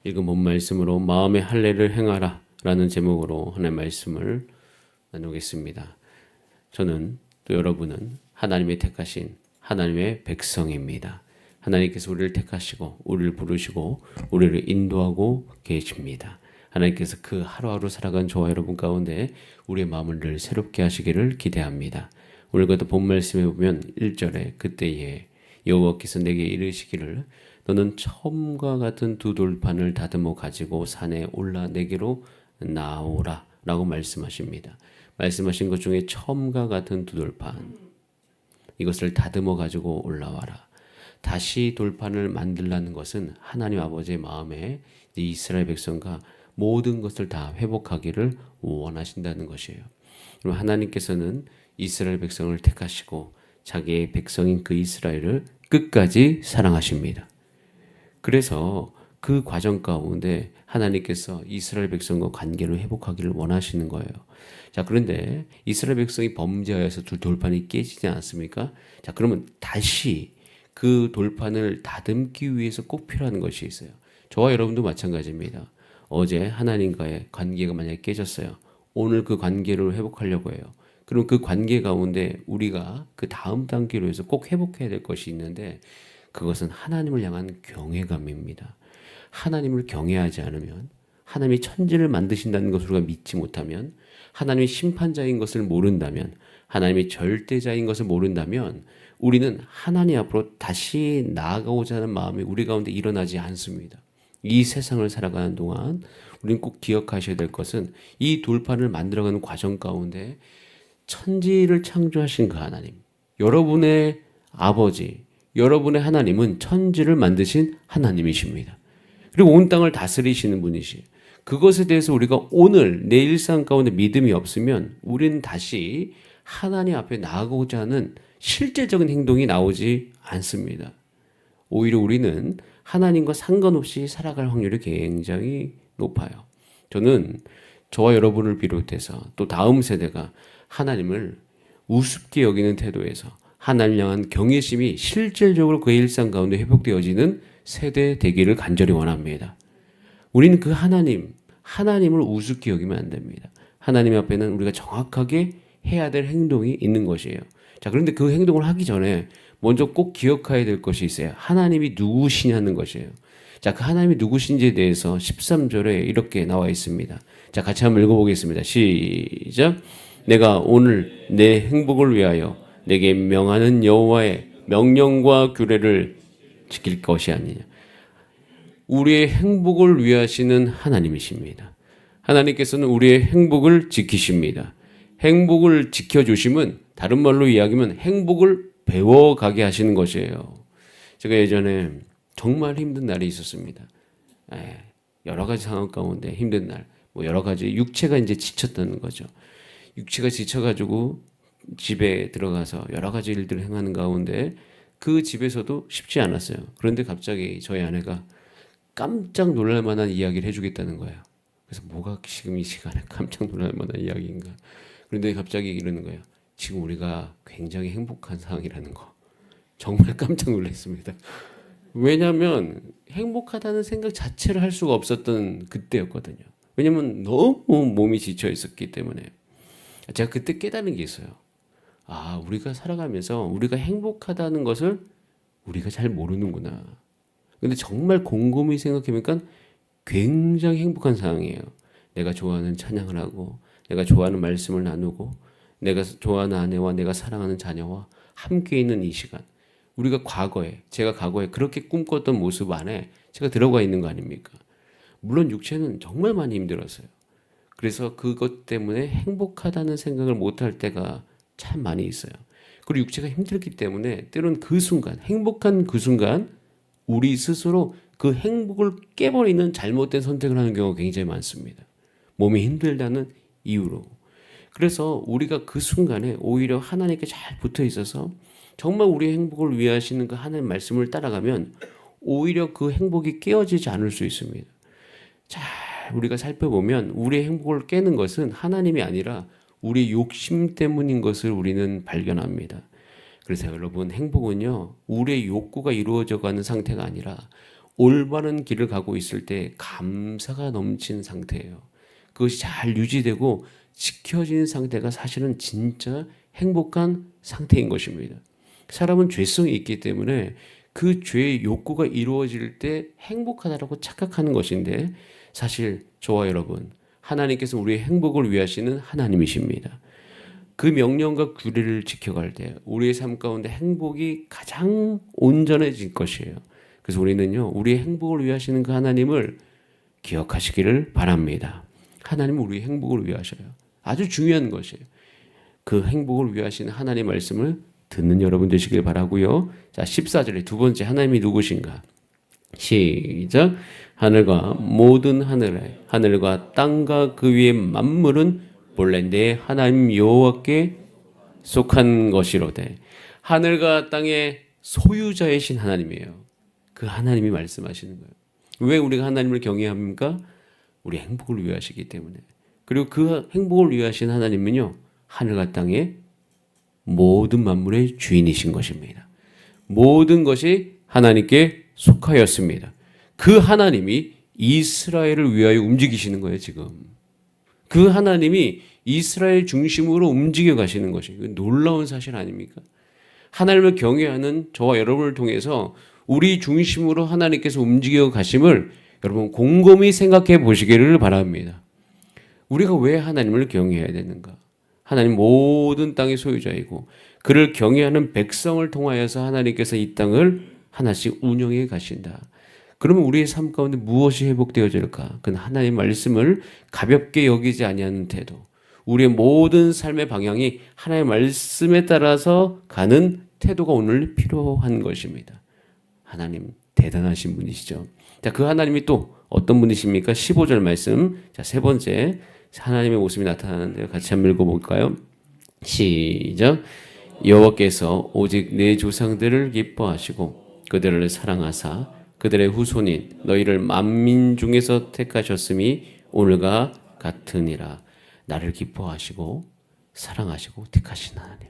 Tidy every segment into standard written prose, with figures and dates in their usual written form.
읽은 본 말씀으로 마음의 할례를 행하라 라는 제목으로 하나님의 말씀을 나누겠습니다. 저는 또 여러분은 하나님의 택하신 하나님의 백성입니다. 하나님께서 우리를 택하시고 우리를 부르시고 우리를 인도하고 계십니다. 하나님께서 그 하루하루 살아간 저와 여러분 가운데 우리의 마음을 늘 새롭게 하시기를 기대합니다. 오늘과도 본 말씀에 보면 1절에 그때에 여호와께서 내게 이르시기를 너는 처음과 같은 두 돌판을 다듬어 가지고 산에 올라 내게로 나오라 라고 말씀하십니다. 말씀하신 것 중에 처음과 같은 두 돌판, 이것을 다듬어 가지고 올라와라. 다시 돌판을 만들라는 것은 하나님 아버지의 마음에 이스라엘 백성과 모든 것을 다 회복하기를 원하신다는 것이에요. 그럼 하나님께서는 이스라엘 백성을 택하시고 자기의 백성인 그 이스라엘을 끝까지 사랑하십니다. 그래서 그 과정 가운데 하나님께서 이스라엘 백성과 관계를 회복하기를 원하시는 거예요. 자, 그런데 이스라엘 백성이 범죄하여서 두 돌판이 깨지지 않았습니까? 자, 그러면 다시 그 돌판을 다듬기 위해서 꼭 필요한 것이 있어요. 저와 여러분도 마찬가지입니다. 어제 하나님과의 관계가 만약에 깨졌어요. 오늘 그 관계를 회복하려고 해요. 그럼 그 관계 가운데 우리가 그 다음 단계로 해서 꼭 회복해야 될 것이 있는데 그것은 하나님을 향한 경외감입니다. 하나님을 경외하지 않으면, 하나님이 천지를 만드신다는 것을 우리가 믿지 못하면, 하나님이 심판자인 것을 모른다면, 하나님이 절대자인 것을 모른다면 우리는 하나님 앞으로 다시 나아가고자 하는 마음이 우리 가운데 일어나지 않습니다. 이 세상을 살아가는 동안 우리는 꼭 기억하셔야 될 것은 이 돌판을 만들어가는 과정 가운데 천지를 창조하신 그 하나님, 여러분의 아버지, 여러분의 하나님은 천지를 만드신 하나님이십니다. 그리고 온 땅을 다스리시는 분이시에요. 그것에 대해서 우리가 오늘 내 일상 가운데 믿음이 없으면 우리는 다시 하나님 앞에 나아가고자 하는 실제적인 행동이 나오지 않습니다. 오히려 우리는 하나님과 상관없이 살아갈 확률이 굉장히 높아요. 저는 저와 여러분을 비롯해서 또 다음 세대가 하나님을 우습게 여기는 태도에서 하나님을 향한 경외심이 실질적으로 그의 일상 가운데 회복되어지는 세대 되기를 간절히 원합니다. 우리는 그 하나님을 우습게 여기면 안 됩니다. 하나님 앞에는 우리가 정확하게 해야 될 행동이 있는 것이에요. 자, 그런데 그 행동을 하기 전에 먼저 꼭 기억해야 될 것이 있어요. 하나님이 누구시냐는 것이에요. 자, 그 하나님이 누구신지에 대해서 13절에 이렇게 나와 있습니다. 자, 같이 한번 읽어보겠습니다. 시작. 내가 오늘 내 행복을 위하여 내게 명하는 여호와의 명령과 규례를 지킬 것이 아니냐. 우리의 행복을 위하시는 하나님이십니다. 하나님께서는 우리의 행복을 지키십니다. 행복을 지켜주심은 다른 말로 이야기하면 행복을 배워가게 하시는 것이에요. 제가 예전에 정말 힘든 날이 있었습니다. 여러 가지 상황 가운데 힘든 날, 여러 가지 육체가 이제 지쳤다는 거죠. 육체가 지쳐가지고 집에 들어가서 여러 가지 일들을 행하는 가운데 그 집에서도 쉽지 않았어요. 그런데 갑자기 저희 아내가 깜짝 놀랄 만한 이야기를 해주겠다는 거예요. 그래서 뭐가 지금 이 시간에 깜짝 놀랄 만한 이야기인가. 그런데 갑자기 이러는 거예요. 지금 우리가 굉장히 행복한 상황이라는 거. 정말 깜짝 놀랐습니다. 왜냐하면 행복하다는 생각 자체를 할 수가 없었던 그때였거든요. 왜냐하면 너무 몸이 지쳐 있었기 때문에. 제가 그때 깨달은 게 있어요. 우리가 살아가면서 우리가 행복하다는 것을 우리가 잘 모르는구나. 근데 정말 곰곰이 생각해보니까 굉장히 행복한 상황이에요. 내가 좋아하는 찬양을 하고, 내가 좋아하는 말씀을 나누고, 내가 좋아하는 아내와 내가 사랑하는 자녀와 함께 있는 이 시간. 제가 과거에 그렇게 꿈꿨던 모습 안에 제가 들어가 있는 거 아닙니까? 물론 육체는 정말 많이 힘들었어요. 그래서 그것 때문에 행복하다는 생각을 못할 때가 참 많이 있어요. 그리고 육체가 힘들기 때문에 때론 그 순간, 행복한 그 순간 우리 스스로 그 행복을 깨버리는 잘못된 선택을 하는 경우가 굉장히 많습니다. 몸이 힘들다는 이유로. 그래서 우리가 그 순간에 오히려 하나님께 잘 붙어 있어서 정말 우리의 행복을 위하시는 그 하나님 말씀을 따라가면 오히려 그 행복이 깨어지지 않을 수 있습니다. 잘 우리가 살펴보면 우리의 행복을 깨는 것은 하나님이 아니라 우리의 욕심 때문인 것을 우리는 발견합니다. 그래서 여러분, 행복은요, 우리의 욕구가 이루어져 가는 상태가 아니라 올바른 길을 가고 있을 때 감사가 넘치는 상태예요. 그것이 잘 유지되고 지켜진 상태가 사실은 진짜 행복한 상태인 것입니다. 사람은 죄성이 있기 때문에 그 죄의 욕구가 이루어질 때 행복하다라고 착각하는 것인데, 사실 저와 여러분, 하나님께서 우리의 행복을 위하시는 하나님이십니다. 그 명령과 규례를 지켜갈 때 우리의 삶 가운데 행복이 가장 온전해질 것이에요. 그래서 우리는요, 우리의 행복을 위하시는 그 하나님을 기억하시기를 바랍니다. 하나님은 우리의 행복을 위하셔요. 아주 중요한 것이에요. 그 행복을 위하시는 하나님의 말씀을 듣는 여러분 되시길 바라고요. 자, 14절에 두 번째, 하나님이 누구신가? 시작. 하늘과 모든 하늘에, 하늘과 땅과 그 위의 만물은 본래 내 하나님 여호와께 속한 것이로되. 하늘과 땅의 소유자이신 하나님이에요. 그 하나님이 말씀하시는 거예요. 왜 우리가 하나님을 경외합니까? 우리 행복을 위하시기 때문에. 그리고 그 행복을 위하신 하나님은요, 하늘과 땅의 모든 만물의 주인이신 것입니다. 모든 것이 하나님께 속하였습니다. 그 하나님이 이스라엘을 위하여 움직이시는 거예요, 지금. 그 하나님이 이스라엘 중심으로 움직여 가시는 것이 놀라운 사실 아닙니까? 하나님을 경외하는 저와 여러분을 통해서 우리 중심으로 하나님께서 움직여 가심을 여러분 곰곰이 생각해 보시기를 바랍니다. 우리가 왜 하나님을 경외해야 되는가? 하나님 모든 땅의 소유자이고 그를 경외하는 백성을 통하여서 하나님께서 이 땅을 하나씩 운영해 가신다. 그러면 우리의 삶 가운데 무엇이 회복되어질까? 그건 하나님의 말씀을 가볍게 여기지 아니하는 태도. 우리의 모든 삶의 방향이 하나님의 말씀에 따라서 가는 태도가 오늘 필요한 것입니다. 하나님 대단하신 분이시죠. 자, 그 하나님이 또 어떤 분이십니까? 15절 말씀. 자, 세 번째 하나님의 모습이 나타나는데요. 같이 한번 읽어볼까요? 시작. 여호와께서 오직 내 조상들을 기뻐하시고 그들을 사랑하사 그들의 후손인 너희를 만민 중에서 택하셨음이 오늘과 같으니라. 나를 기뻐하시고 사랑하시고 택하신 하나님.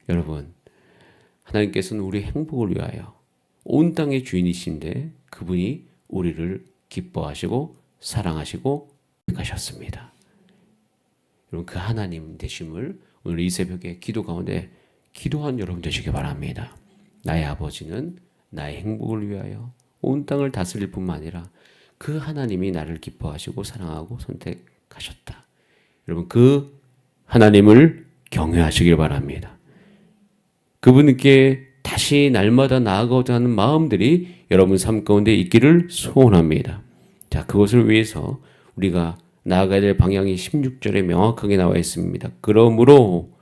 여러분, 하나님께서는 우리 행복을 위하여 온 땅의 주인이신데 그분이 우리를 기뻐하시고 사랑하시고 택하셨습니다. 여러분, 그 하나님 되심을 오늘 이 새벽에 기도 가운데 기도한 여러분 되시기 바랍니다. 나의 아버지는 나의 행복을 위하여 온 땅을 다스릴 뿐만 아니라 그 하나님이 나를 기뻐하시고 사랑하고 선택하셨다. 여러분, 그 하나님을 경외하시길 바랍니다. 그분께 다시 날마다 나아가고자 하는 마음들이 여러분 삶 가운데 있기를 소원합니다. 자, 그것을 위해서 우리가 나아가야 될 방향이 16절에 명확하게 나와 있습니다. 그러므로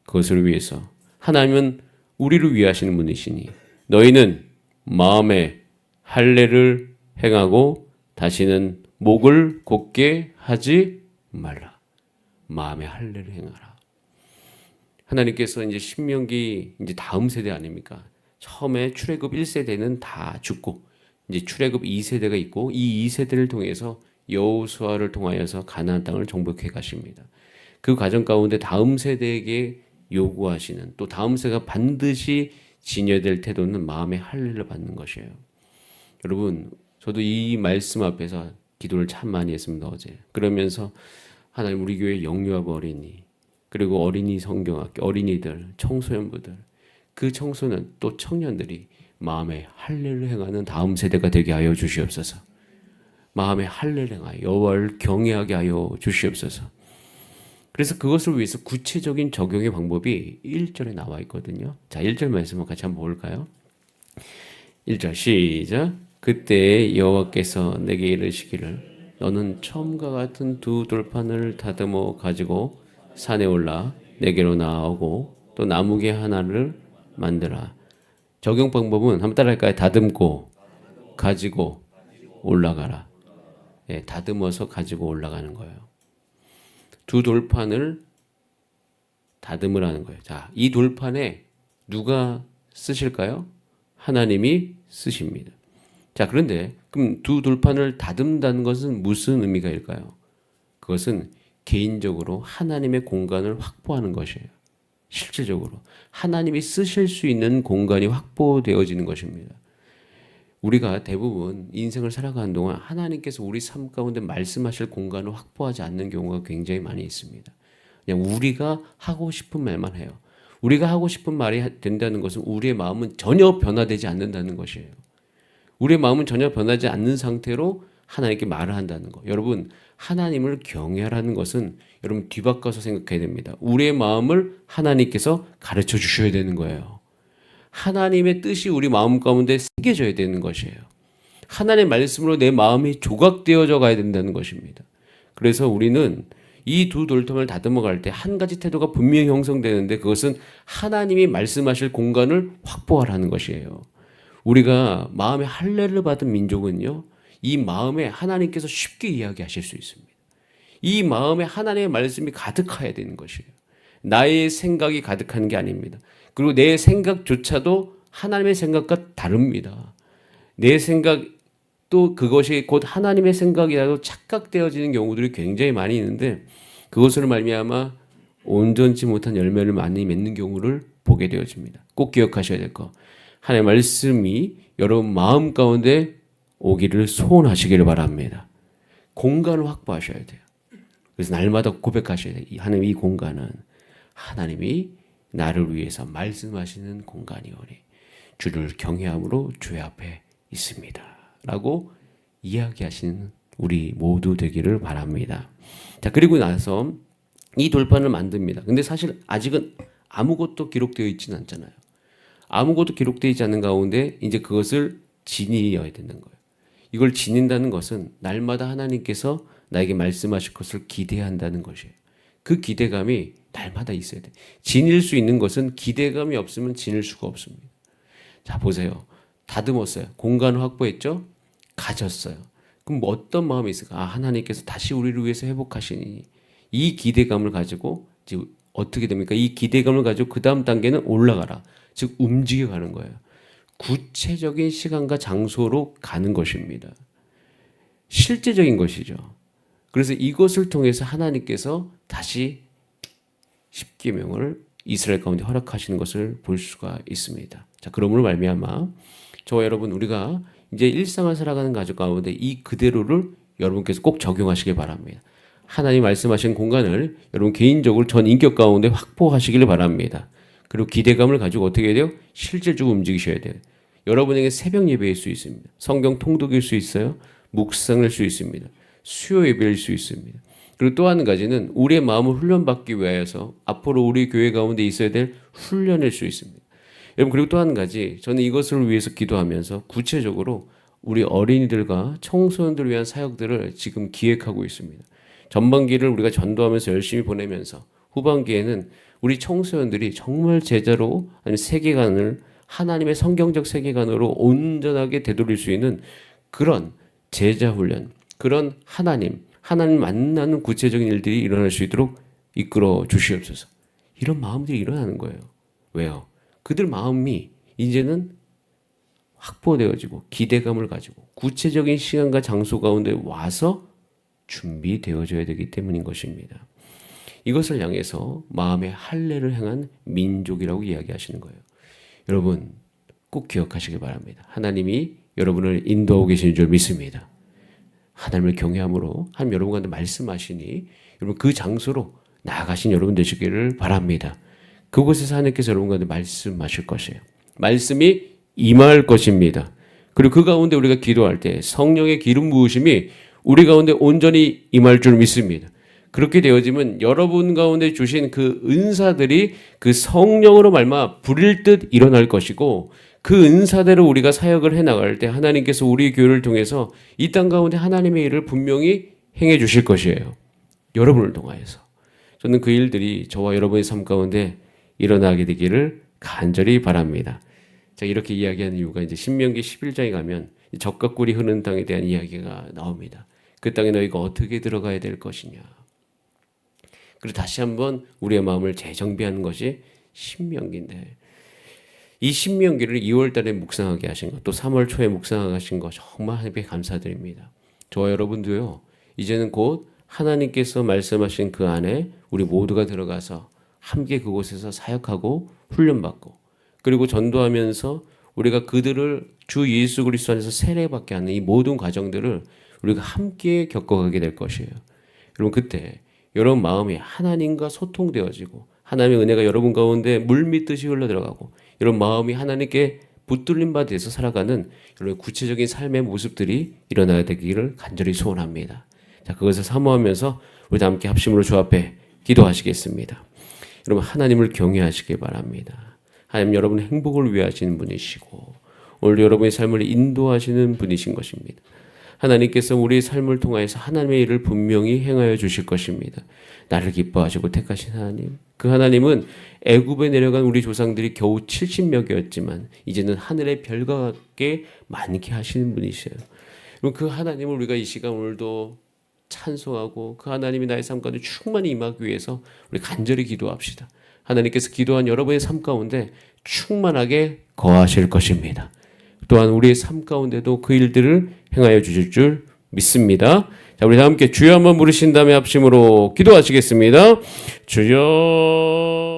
그것을 위해서 하나님은 우리를 위하시는 분이시니 너희는 마음에 할례를 행하고 다시는 목을 곧게 하지 말라. 마음에 할례를 행하라. 하나님께서 이제 신명기 이제 다음 세대 아닙니까? 처음에 출애굽 1세대는 다 죽고 이제 출애굽 2세대가 있고 이 2세대를 통해서 여호수아를 통하여서 가나안 땅을 정복해 가십니다. 그 과정 가운데 다음 세대에게 요구하시는 또 다음 세대가 반드시 지녀야 될 태도는 마음의 할례를 받는 것이에요. 여러분, 저도 이 말씀 앞에서 기도를 참 많이 했습니다, 어제. 그러면서 하나님 우리 교회 영유아부 어린이 그리고 어린이 성경학교 어린이들 청소년부들 그 청소년 또 청년들이 마음의 할례를 행하는 다음 세대가 되게 하여 주시옵소서. 마음의 할례를 행하여 여호와를 경외하게 하여 주시옵소서. 그래서 그것을 위해서 구체적인 적용의 방법이 1절에 나와 있거든요. 자, 1절 말씀을 같이 한번 볼까요? 1절 시작. 그때 여호와께서 내게 이르시기를 너는 처음과 같은 두 돌판을 다듬어 가지고 산에 올라 내게로 나오고 또 나무개 하나를 만들어. 적용 방법은 한번 따라할까요? 다듬고 가지고 올라가라. 예, 다듬어서 가지고 올라가는 거예요. 두 돌판을 다듬으라는 거예요. 자, 이 돌판에 누가 쓰실까요? 하나님이 쓰십니다. 자, 그런데 그럼 두 돌판을 다듬다는 것은 무슨 의미가 일까요? 그것은 개인적으로 하나님의 공간을 확보하는 것이에요. 실질적으로 하나님이 쓰실 수 있는 공간이 확보되어지는 것입니다. 우리가 대부분 인생을 살아가는 동안 하나님께서 우리 삶 가운데 말씀하실 공간을 확보하지 않는 경우가 굉장히 많이 있습니다. 그냥 우리가 하고 싶은 말만 해요. 우리가 하고 싶은 말이 된다는 것은 우리의 마음은 전혀 변화되지 않는다는 것이에요. 우리의 마음은 전혀 변하지 않는 상태로 하나님께 말을 한다는 거. 여러분, 하나님을 경외하라는 것은 여러분 뒤바꿔서 생각해야 됩니다. 우리의 마음을 하나님께서 가르쳐 주셔야 되는 거예요. 하나님의 뜻이 우리 마음 가운데 새겨져야 되는 것이에요. 하나님의 말씀으로 내 마음이 조각되어져 가야 된다는 것입니다. 그래서 우리는 이 두 돌텀을 다듬어 갈 때 한 가지 태도가 분명히 형성되는데 그것은 하나님이 말씀하실 공간을 확보하라는 것이에요. 우리가 마음의 할례를 받은 민족은요, 이 마음에 하나님께서 쉽게 이야기하실 수 있습니다. 이 마음에 하나님의 말씀이 가득해야 되는 것이에요. 나의 생각이 가득한 게 아닙니다. 그리고 내 생각조차도 하나님의 생각과 다릅니다. 내 생각 또 그것이 곧 하나님의 생각이라도 착각되어지는 경우들이 굉장히 많이 있는데 그것으로 말미암아 온전치 못한 열매를 많이 맺는 경우를 보게 되어집니다. 꼭 기억하셔야 될 거. 하나님의 말씀이 여러분 마음 가운데 오기를 소원하시기를 바랍니다. 공간을 확보하셔야 돼요. 그래서 날마다 고백하셔야 돼요. 하나님 이 공간은 하나님이 나를 위해서 말씀하시는 공간이오니 주를 경외함으로 주의 앞에 있습니다. 라고 이야기하시는 우리 모두 되기를 바랍니다. 자, 그리고 나서 이 돌판을 만듭니다. 근데 사실 아직은 아무것도 기록되어 있지는 않잖아요. 아무것도 기록되어 있지 않는 가운데 이제 그것을 지니어야 되는 거예요. 이걸 지닌다는 것은 날마다 하나님께서 나에게 말씀하실 것을 기대한다는 것이에요. 그 기대감이 날마다 있어야 돼. 지닐 수 있는 것은 기대감이 없으면 지닐 수가 없습니다. 자, 보세요. 다듬었어요. 공간을 확보했죠? 가졌어요. 그럼 뭐 어떤 마음이 있을까? 아, 하나님께서 다시 우리를 위해서 회복하시니 이 기대감을 가지고 이제 어떻게 됩니까? 이 기대감을 가지고 그 다음 단계는 올라가라. 즉 움직여가는 거예요. 구체적인 시간과 장소로 가는 것입니다. 실제적인 것이죠. 그래서 이것을 통해서 하나님께서 다시 십계명을 이스라엘 가운데 허락하시는 것을 볼 수가 있습니다. 자, 그러므로 말미암아 저와 여러분 우리가 이제 일상을 살아가는 가족 가운데 이 그대로를 여러분께서 꼭 적용하시길 바랍니다. 하나님 말씀하신 공간을 여러분 개인적으로 전 인격 가운데 확보하시길 바랍니다. 그리고 기대감을 가지고 어떻게 해야 돼요? 실질적으로 움직이셔야 돼요. 여러분에게 새벽 예배일 수 있습니다. 성경 통독일 수 있어요. 묵상일 수 있습니다. 수요 예배일 수 있습니다. 그리고 또 한 가지는 우리의 마음을 훈련받기 위하여서 앞으로 우리 교회 가운데 있어야 될 훈련일 수 있습니다. 여러분 그리고 또 한 가지 저는 이것을 위해서 기도하면서 구체적으로 우리 어린이들과 청소년들을 위한 사역들을 지금 기획하고 있습니다. 전반기를 우리가 전도하면서 열심히 보내면서 후반기에는 우리 청소년들이 정말 제자로 아니면 세계관을 하나님의 성경적 세계관으로 온전하게 되돌릴 수 있는 그런 제자 훈련, 그런 하나님 만나는 구체적인 일들이 일어날 수 있도록 이끌어 주시옵소서. 이런 마음들이 일어나는 거예요. 왜요? 그들 마음이 이제는 확보되어지고 기대감을 가지고 구체적인 시간과 장소 가운데 와서 준비되어져야 되기 때문인 것입니다. 이것을 향해서 마음의 할례를 행한 민족이라고 이야기하시는 거예요. 여러분 꼭 기억하시기 바랍니다. 하나님이 여러분을 인도하고 계시는 줄 믿습니다. 하나님을 경외함으로 하나님 여러분 가운데 말씀하시니 여러분 그 장소로 나아가신 여러분 되시기를 바랍니다. 그곳에서 하나님께서 여러분 가운데 말씀하실 것이에요. 말씀이 임할 것입니다. 그리고 그 가운데 우리가 기도할 때 성령의 기름 부으심이 우리 가운데 온전히 임할 줄 믿습니다. 그렇게 되어지면 여러분 가운데 주신 그 은사들이 그 성령으로 말미암아 불일 듯 일어날 것이고 그 은사대로 우리가 사역을 해나갈 때 하나님께서 우리 교회를 통해서 이 땅 가운데 하나님의 일을 분명히 행해 주실 것이에요. 여러분을 통하여서. 저는 그 일들이 저와 여러분의 삶 가운데 일어나게 되기를 간절히 바랍니다. 자, 이렇게 이야기하는 이유가 이제 신명기 11장에 가면 젖과 꿀이 흐르는 땅에 대한 이야기가 나옵니다. 그 땅에 너희가 어떻게 들어가야 될 것이냐. 그리고 다시 한번 우리의 마음을 재정비하는 것이 신명기인데 이 신명기를 2월 달에 묵상하게 하신 것, 또 3월 초에 묵상하게 하신 것 정말 하나님께 감사드립니다. 저와 여러분도요. 이제는 곧 하나님께서 말씀하신 그 안에 우리 모두가 들어가서 함께 그곳에서 사역하고 훈련받고 그리고 전도하면서 우리가 그들을 주 예수 그리스도 안에서 세례받게 하는 이 모든 과정들을 우리가 함께 겪어가게 될 것이에요. 여러분 그때 여러분 마음이 하나님과 소통되어지고 하나님의 은혜가 여러분 가운데 물밀듯이 흘러들어가고 여러분 마음이 하나님께 붙들림 바 돼서 살아가는 여러분 구체적인 삶의 모습들이 일어나야 되기를 간절히 소원합니다. 자, 그것을 사모하면서 우리 다 함께 합심으로 주 앞에 기도하시겠습니다. 여러분 하나님을 경외하시기 바랍니다. 하나님 여러분의 행복을 위해 하시는 분이시고 오늘 여러분의 삶을 인도하시는 분이신 것입니다. 하나님께서 우리의 삶을 통하여서 하나님의 일을 분명히 행하여 주실 것입니다. 나를 기뻐하시고 택하신 하나님, 그 하나님은 애굽에 내려간 우리 조상들이 겨우 70명이었지만 이제는 하늘의 별과 같게 많게 하시는 분이셔요. 그 하나님을 우리가 이 시간 오늘도 찬송하고 그 하나님이 나의 삶 가운데 충만히 임하기 위해서 우리 간절히 기도합시다. 하나님께서 기도한 여러분의 삶 가운데 충만하게 거하실 것입니다. 또한 우리의 삶 가운데도 그 일들을 행하여 주실 줄 믿습니다. 자, 우리 다 함께 주여 한번 부르신 다음에 합심으로 기도하시겠습니다. 주여.